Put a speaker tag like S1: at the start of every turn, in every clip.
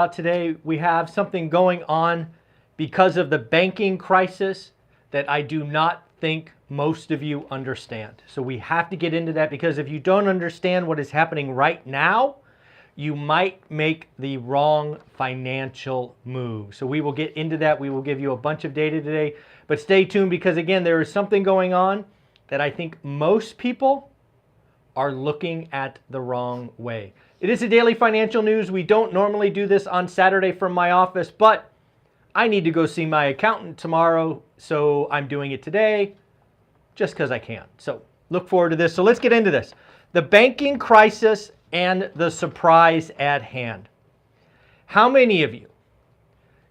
S1: Today we have something going on because of the banking crisis that I do not think most of you understand. So we have to get into that, because if you don't understand what is happening right now, you might make the wrong financial move. So we will get into that. We will give you a bunch of data today, but stay tuned, because again, there is something going on that I think most people are looking at the wrong way. It is a daily financial news. We don't normally do this on Saturday from my office, but I need to go see my accountant tomorrow, so I'm doing it today just because I can. So look forward to this. So let's get into this. The banking crisis and the surprise at hand. How many of you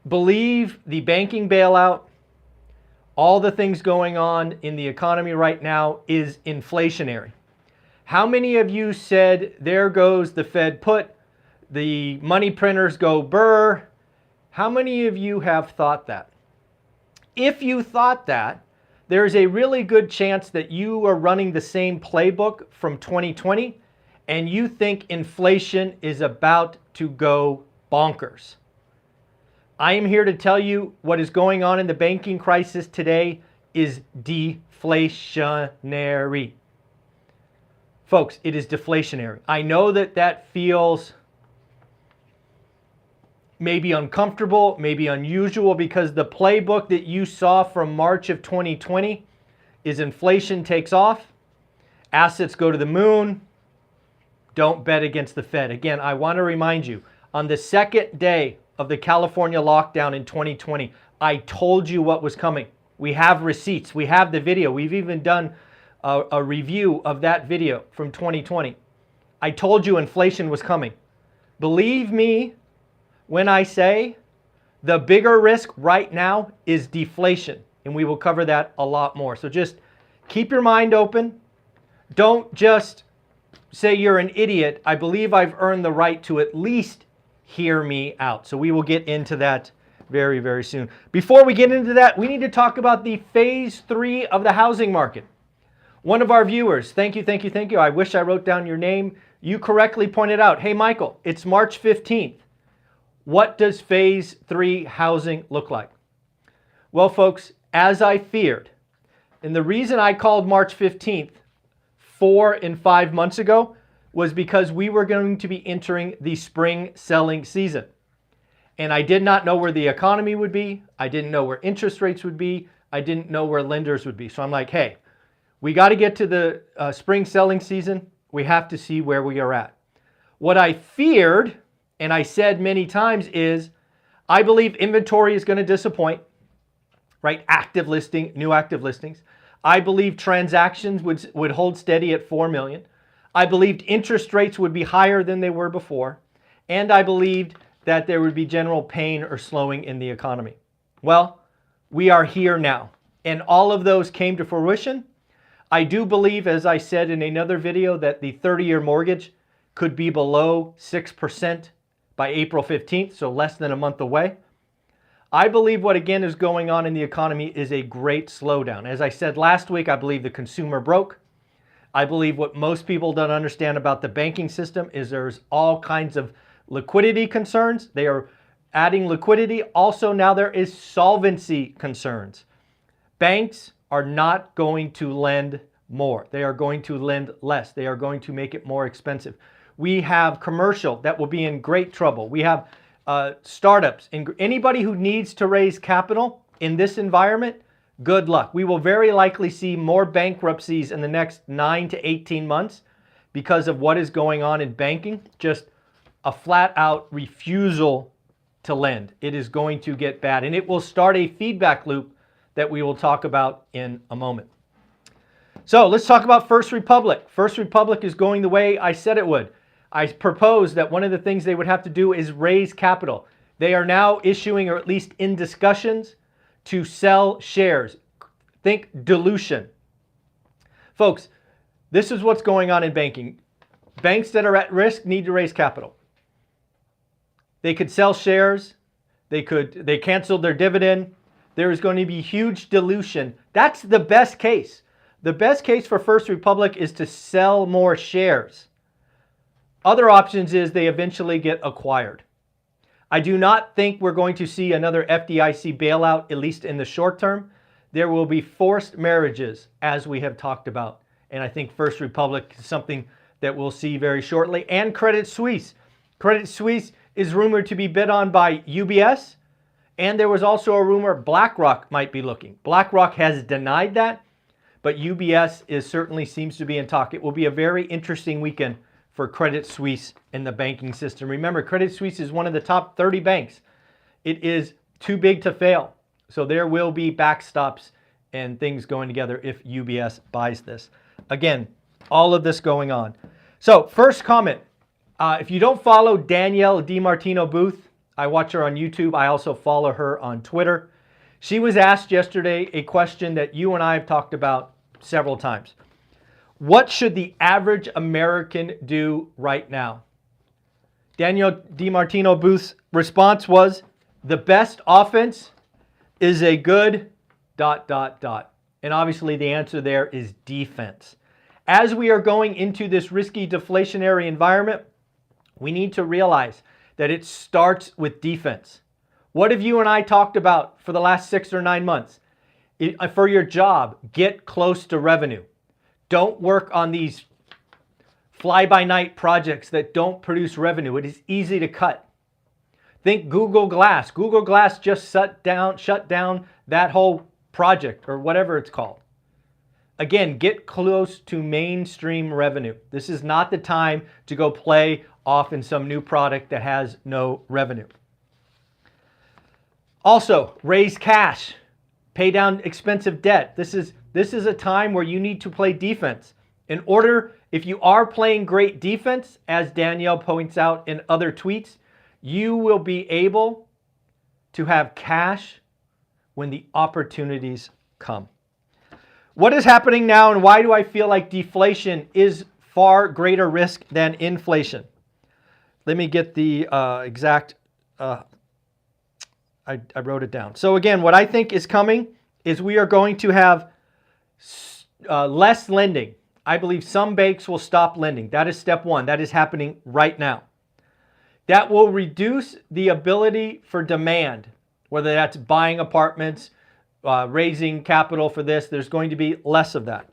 S1: believe the banking bailout, all the things going on in the economy right now, is inflationary? How many of you said, there goes the Fed put, the money printers go burr? How many of you have thought that? If you thought that, there is a really good chance that you are running the same playbook from 2020 and you think inflation is about to go bonkers. I am here to tell you what is going on in the banking crisis today is deflationary. Folks, it is deflationary. I know that that feels maybe uncomfortable, maybe unusual, because the playbook that you saw from March of 2020 is inflation takes off, assets go to the moon, don't bet against the Fed. Again, I want to remind you, on the second day of the California lockdown in 2020, I told you what was coming. We have receipts, we have the video, we've even done a review of that video from 2020. I told you inflation was coming. Believe me when I say the bigger risk right now is deflation, and we will cover that a lot more. So just keep your mind open. Don't just say you're an idiot. I believe I've earned the right to at least hear me out. So we will get into that very, very soon. Before we get into that, we need to talk about the phase 3 of the housing market. One of our viewers, thank you. I wish I wrote down your name. You correctly pointed out, hey, Michael, it's March 15th. What does phase 3 housing look like? Well, folks, as I feared, and the reason I called March 15th 4 and 5 months ago was because we were going to be entering the spring selling season. And I did not know where the economy would be. I didn't know where interest rates would be. I didn't know where lenders would be. So I'm like, hey, we got to get to the spring selling season. We have to see where we are at. What I feared, and I said many times, is I believe inventory is going to disappoint, right? New active listings. I believe transactions would hold steady at 4 million. I believed interest rates would be higher than they were before. And I believed that there would be general pain or slowing in the economy. Well, we are here now. And all of those came to fruition. I do believe, as I said in another video, that the 30-year mortgage could be below 6% by April 15th, so less than a month away. I believe what again is going on in the economy is a great slowdown. As I said last week, I believe the consumer broke. I believe what most people don't understand about the banking system is there's all kinds of liquidity concerns. They are adding liquidity. Also, now there is solvency concerns. Banks are not going to lend more. They are going to lend less. They are going to make it more expensive. We have commercial that will be in great trouble. We have startups. And anybody who needs to raise capital in this environment, good luck. We will very likely see more bankruptcies in the next 9 to 18 months because of what is going on in banking. Just a flat out refusal to lend. It is going to get bad, and it will start a feedback loop that we will talk about in a moment. So let's talk about First Republic. First Republic is going the way I said it would. I proposed that one of the things they would have to do is raise capital. They are now issuing, or at least in discussions, to sell shares. Think dilution. Folks, this is what's going on in banking. Banks that are at risk need to raise capital. They could sell shares. They canceled their dividend. There is going to be huge dilution. That's the best case. The best case for First Republic is to sell more shares. Other options is they eventually get acquired. I do not think we're going to see another FDIC bailout, at least in the short term. There will be forced marriages, as we have talked about. And I think First Republic is something that we'll see very shortly. And Credit Suisse. Credit Suisse is rumored to be bid on by UBS. And there was also a rumor BlackRock might be looking. BlackRock has denied that, but UBS certainly seems to be in talk. It will be a very interesting weekend for Credit Suisse in the banking system. Remember, Credit Suisse is one of the top 30 banks. It is too big to fail. So there will be backstops and things going together if UBS buys this. Again, all of this going on. So first comment, if you don't follow Danielle DiMartino Booth, I watch her on YouTube. I also follow her on Twitter. She was asked yesterday a question that you and I have talked about several times. What should the average American do right now? Danielle DiMartino Booth's response was, the best offense is a good ... And obviously the answer there is defense. As we are going into this risky deflationary environment, we need to realize that it starts with defense. What have you and I talked about for the last 6 or 9 months? For your job, get close to revenue. Don't work on these fly-by-night projects that don't produce revenue. It is easy to cut. Think Google Glass. Google Glass just shut down that whole project or whatever it's called. Again, get close to mainstream revenue. This is not the time to go play off in some new product that has no revenue. Also, raise cash. Pay down expensive debt. This is a time where you need to play defense. In order, if you are playing great defense, as Danielle points out in other tweets, you will be able to have cash when the opportunities come. What is happening now and why do I feel like deflation is far greater risk than inflation? Let me get the exact, I wrote it down. So again, what I think is coming is we are going to have less lending. I believe some banks will stop lending. That is step one. That is happening right now. That will reduce the ability for demand, whether that's buying apartments, raising capital for this. There's going to be less of that.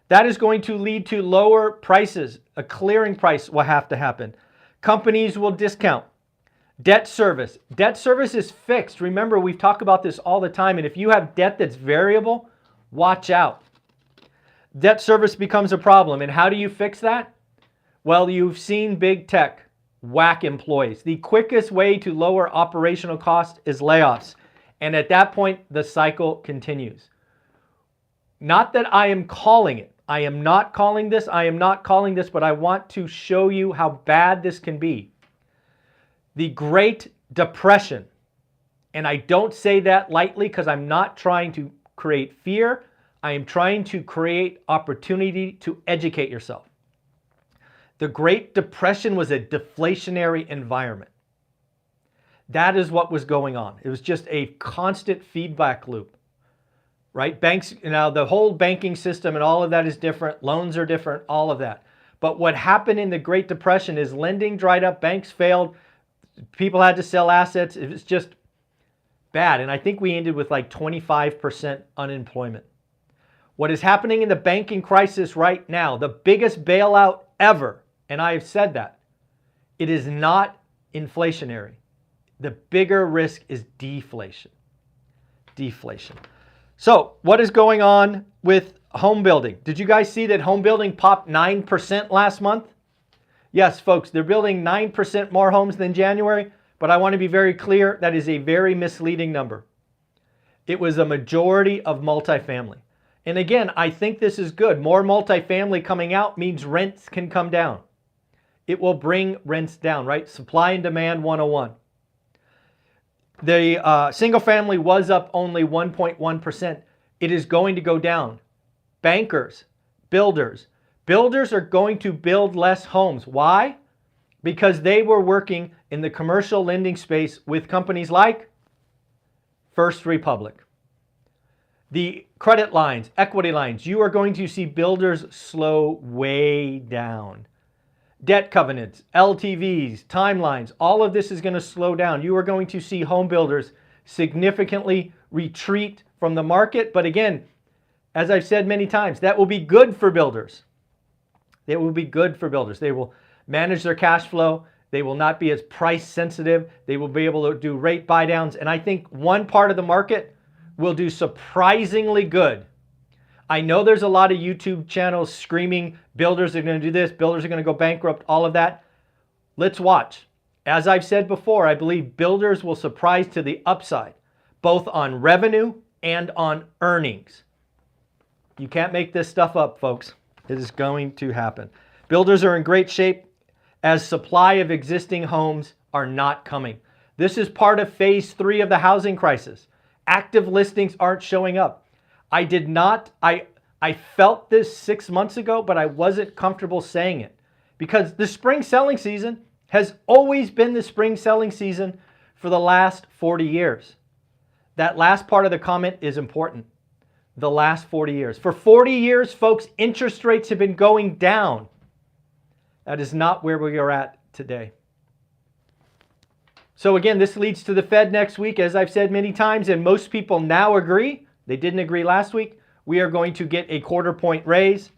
S1: That is going to lead to lower prices. A clearing price will have to happen. Companies will discount. Debt service. Debt service is fixed. Remember, we've talked about this all the time. And if you have debt that's variable, watch out. Debt service becomes a problem. And how do you fix that? Well, you've seen big tech whack employees. The quickest way to lower operational costs is layoffs. And at that point, the cycle continues. Not that I am calling it. I am not calling this. I am not calling this, but I want to show you how bad this can be. The Great Depression, and I don't say that lightly because I'm not trying to create fear. I am trying to create opportunity to educate yourself. The Great Depression was a deflationary environment. That is what was going on. It was just a constant feedback loop, right? Banks, now the whole banking system and all of that is different. Loans are different, all of that. But what happened in the Great Depression is lending dried up, banks failed, people had to sell assets. It was just bad. And I think we ended with like 25% unemployment. What is happening in the banking crisis right now, the biggest bailout ever, and I have said that, it is not inflationary. The bigger risk is deflation. Deflation. So what is going on with home building? Did you guys see that home building popped 9% last month? Yes, folks, they're building 9% more homes than January, but I want to be very clear, that is a very misleading number. It was a majority of multifamily. And again, I think this is good. More multifamily coming out means rents can come down. It will bring rents down, right? Supply and demand 101. The single family was up only 1.1%. It is going to go down. Bankers, builders are going to build less homes. Why? Because they were working in the commercial lending space with companies like First Republic. The credit lines, equity lines, you are going to see builders slow way down. debt covenants, LTVs, timelines, all of this is going to slow down. You are going to see home builders significantly retreat from the market. But again, as I've said many times, that will be good for builders. It will be good for builders. They will manage their cash flow. They will not be as price sensitive. They will be able to do rate buy downs. And I think one part of the market will do surprisingly good. I know there's a lot of YouTube channels screaming, builders are going to do this, builders are going to go bankrupt, all of that. Let's watch. As I've said before, I believe builders will surprise to the upside, both on revenue and on earnings. You can't make this stuff up, folks. It is going to happen. Builders are in great shape as supply of existing homes are not coming. This is part of phase 3 of the housing crisis. Active listings aren't showing up. I felt this 6 months ago, but I wasn't comfortable saying it because the spring selling season has always been the spring selling season for the last 40 years. That last part of the comment is important. The last 40 years. For 40 years, folks, interest rates have been going down. That is not where we are at today. So again, this leads to the Fed next week, as I've said many times, and most people now agree. They didn't agree last week. We are going to get a 1/4 point raise.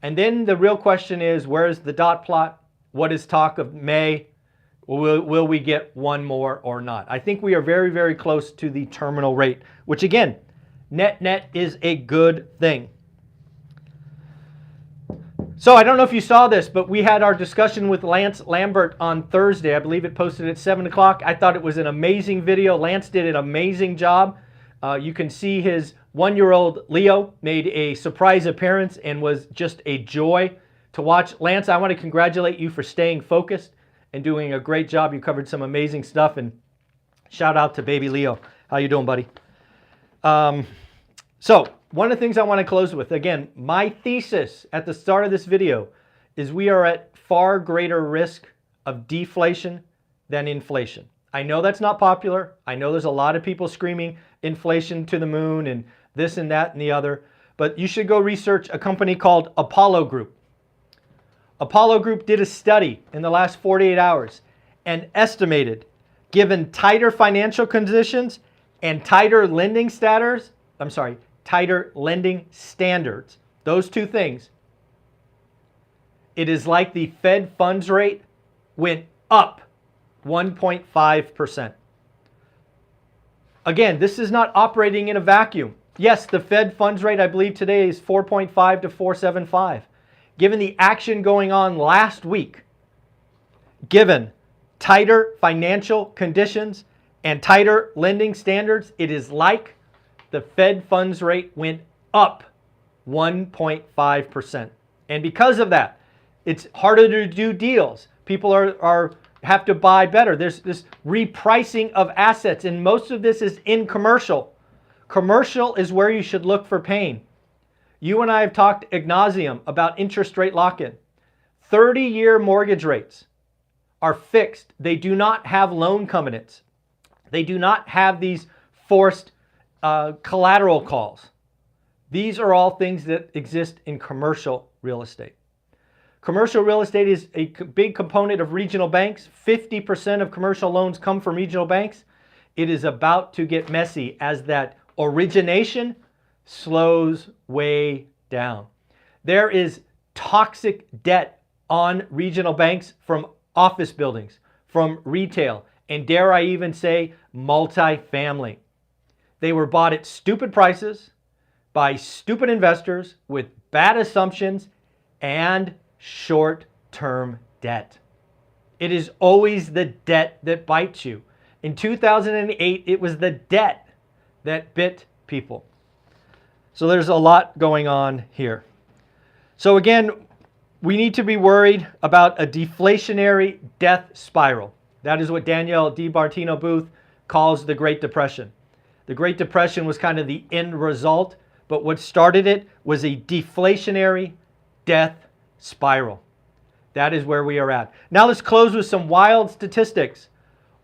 S1: And then the real question is, where's the dot plot? What is talk of May? Will we get one more or not? I think we are very, very close to the terminal rate, which again, net is a good thing. So I don't know if you saw this, but we had our discussion with Lambert on Thursday. I believe it posted at 7 o'clock. I thought it was an amazing video. Lance did an amazing job. You can see his 1-year-old Leo made a surprise appearance and was just a joy to watch. Lance, I want to congratulate you for staying focused and doing a great job. You covered some amazing stuff, and shout out to baby Leo. How you doing, buddy? So one of the things I want to close with, again, my thesis at the start of this video is we are at far greater risk of deflation than inflation. I know that's not popular. I know there's a lot of people screaming inflation to the moon and this and that and the other, but you should go research a company called Apollo Group. Apollo Group did a study in the last 48 hours and estimated, given tighter financial conditions and tighter lending standards, those two things, it is like the Fed funds rate went up 1.5%. Again, this is not operating in a vacuum. Yes, the Fed funds rate, I believe today is 4.5 to 4.75. Given the action going on last week, given tighter financial conditions and tighter lending standards, it is like the Fed funds rate went up 1.5%. And because of that, it's harder to do deals. People have to buy better. There's this repricing of assets, and most of this is in commercial. Commercial is where you should look for pain. You and I have talked ad nauseum about interest rate lock-in. 30-year mortgage rates are fixed. They do not have loan covenants. They do not have these forced collateral calls. These are all things that exist in commercial real estate. Commercial real estate is a big component of regional banks. 50% of commercial loans come from regional banks. It is about to get messy as that origination slows way down. There is toxic debt on regional banks from office buildings, from retail, and dare I even say multifamily. They were bought at stupid prices by stupid investors with bad assumptions and short-term debt. It is always the debt that bites you. In 2008, it was the debt that bit people. So there's a lot going on here. So again, we need to be worried about a deflationary death spiral. That is what Danielle DiMartino Booth calls the Great Depression. The Great Depression was kind of the end result, but what started it was a deflationary death spiral. That is where we are at. Now let's close with some wild statistics.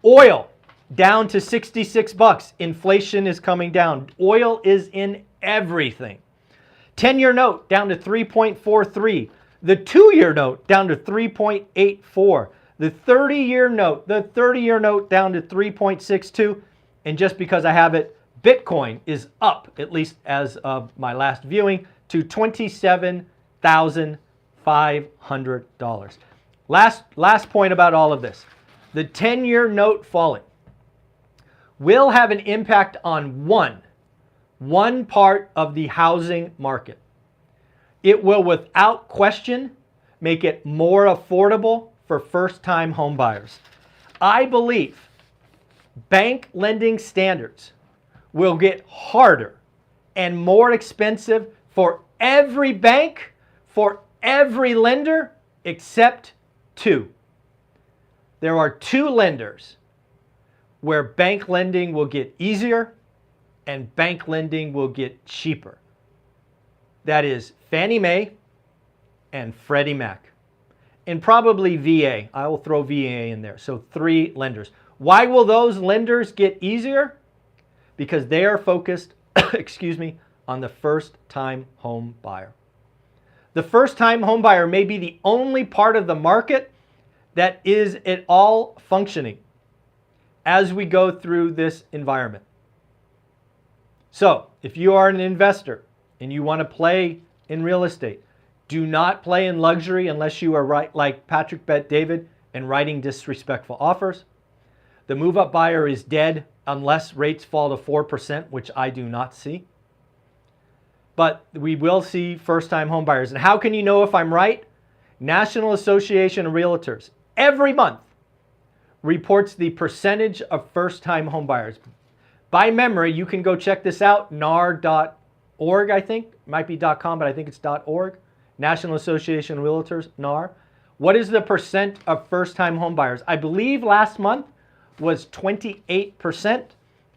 S1: Oil down to 66 bucks. Inflation is coming down. Oil is in everything. 10-year note down to 3.43. The 2-year note down to 3.84. The 30-year note, down to 3.62. And just because I have it, Bitcoin is up, at least as of my last viewing, to $27,500. Last point about all of this. The 10-year note falling will have an impact on one part of the housing market. It will, without question, make it more affordable for first-time home buyers. I believe bank lending standards will get harder and more expensive for every bank, for every lender, except two. There are two lenders where bank lending will get easier and bank lending will get cheaper. That is Fannie Mae and Freddie Mac. And probably VA. I will throw VA in there. So 3 lenders. Why will those lenders get easier? Because they are focused, excuse me, on the first-time home buyer. The first-time home buyer may be the only part of the market that is at all functioning as we go through this environment. So, if you are an investor and you want to play in real estate, do not play in luxury unless you are like Patrick Bet David and writing disrespectful offers. The move-up buyer is dead unless rates fall to 4%, which I do not see. But we will see first-time home buyers. And how can you know if I'm right? National Association of Realtors every month reports the percentage of first-time home buyers. By memory, you can go check this out, nar.org, I think. It might be .com, but I think it's .org. National Association of Realtors, NAR. What is the percent of first-time home buyers? I believe last month was 28%.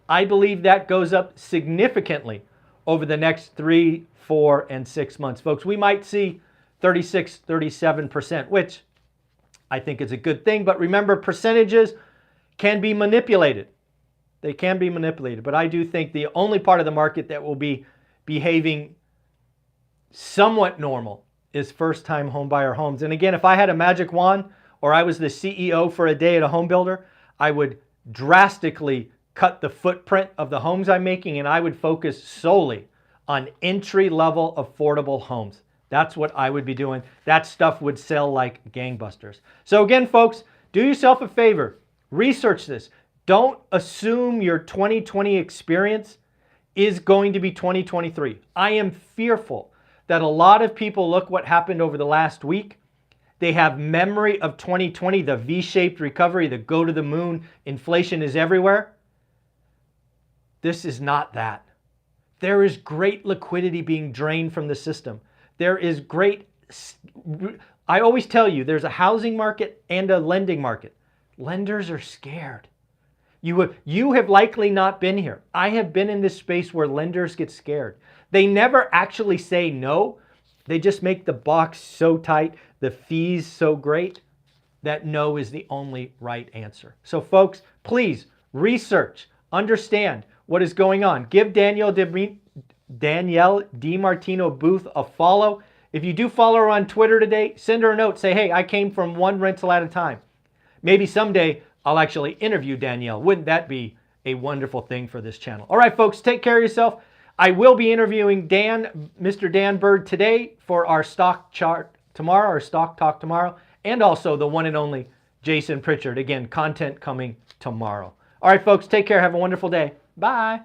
S1: I believe that goes up significantly over the next 3, 4, and 6 months. Folks, we might see 36, 37%, which I think is a good thing. But remember, percentages can be manipulated. They can be manipulated. But I do think the only part of the market that will be behaving somewhat normal is first-time home buyer homes. And again, if I had a magic wand or I was the CEO for a day at a home builder, I would drastically cut the footprint of the homes I'm making and I would focus solely on entry-level affordable homes. That's what I would be doing. That stuff would sell like gangbusters. So again, folks, do yourself a favor. Research this. Don't assume your 2020 experience is going to be 2023. I am fearful that a lot of people look what happened over the last week. They have memory of 2020, the V-shaped recovery, the go to the moon, inflation is everywhere. This is not that. There is great liquidity being drained from the system. There is great, I always tell you, there's a housing market and a lending market. Lenders are scared. You have likely not been here. I have been in this space where lenders get scared. They never actually say no. They just make the box so tight, the fees so great, that no is the only right answer. So folks, please research, understand what is going on. Give Danielle DiMartino Booth a follow. If you do follow her on Twitter today, send her a note. Say, hey, I came from one rental at a time. Maybe someday I'll actually interview Danielle. Wouldn't that be a wonderful thing for this channel? All right, folks, take care of yourself. I will be interviewing Mr. Dan Bird today for our stock chart tomorrow, our stock talk tomorrow, and also the one and only Jason Pritchard. Again, content coming tomorrow. All right, folks, take care. Have a wonderful day. Bye.